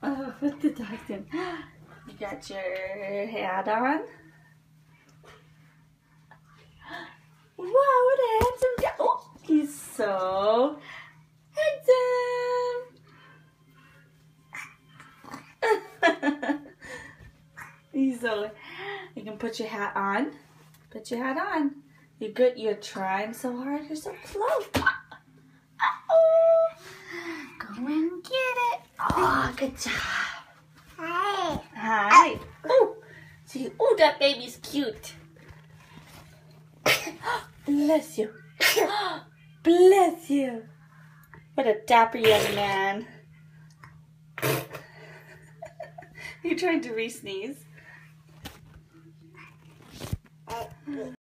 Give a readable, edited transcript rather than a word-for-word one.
Oh, put the dog down. You got your hat on. Wow, what a handsome guy. Oh, he's so handsome. He's so. You can put your hat on. Put your hat on. You're good. You're trying so hard. You're so close. Uh-oh. Go and get it. Oh, good job. Hi. Hi. Oh, see. Oh, that baby's cute. Bless you. Bless you. What a dapper young man. You're trying to re-sneeze.